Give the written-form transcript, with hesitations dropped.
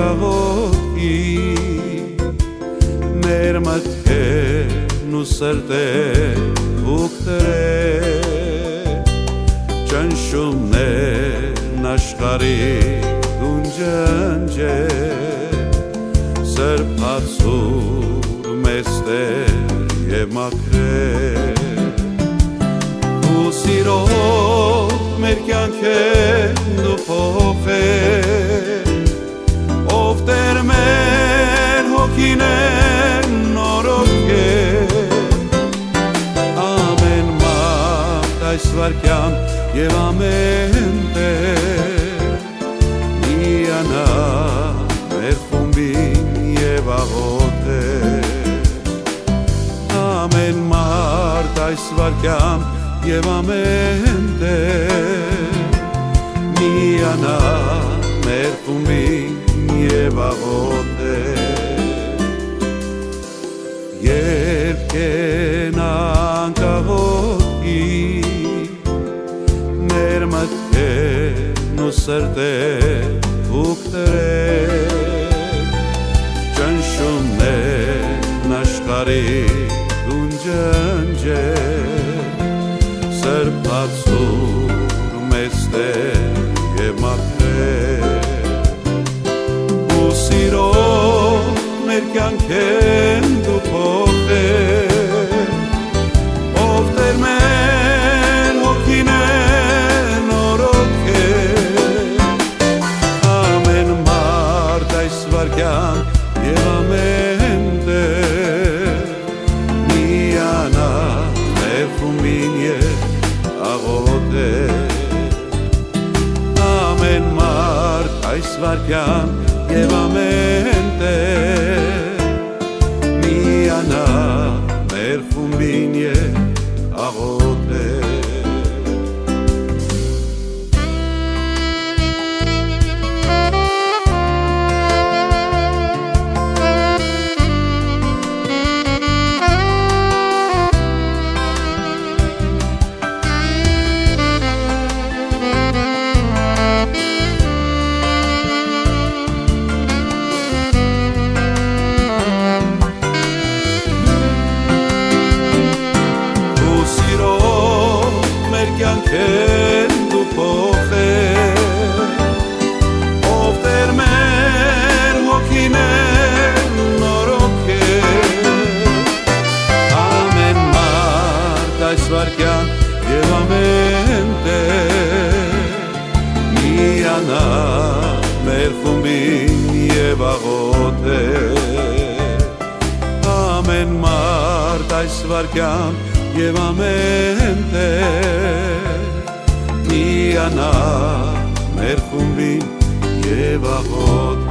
անկաղոքի մեր մտքերն ու սրտերն ուկտրեր ճնշումներն աշխարհի գունջնջեր սրբացուր մեստեր և մաքրեր ու սիրով մեր կյանքերն դու փոխեր ով Տեր մեր հոգիներն նորոգեր ամեն մարդ այս վայրկյան և ամեն տեղ միանա մեր խումբին և աղոթեր ամեն մարդ այս վայրկյան և ամեն տեղ միանա մեր խումբին և աղոթեր երբ կենանք աղոթքի մեր մտքերն ու սրտերն ուկտրեր ճնշումներն աշխարհի գունջնջեր սրբացուր մեստեր և մաքրեր ու սիրով մեր կյանքերն դու փոխեր ով Տեր մեր հոգիներն նորոգեր ամեն մարդ այս վայրկյան և ամեն տեղ միանա մեր խումբին և աղոթեր ամեն մարդ այս վայրկյան և ամեն տեղ միանա մեր խումբին և աղոթեր կյանքերն դու փոխեր ով Տեր մեր հոգիներն նորոգեր ամեն մարդ այս վայրկյան և ամեն տեղ միանա մեր խումբին և աղոթեր ամեն մարդ այս վայրկյան և ամեն տեղ միանա մեր խումբին և աղոթեր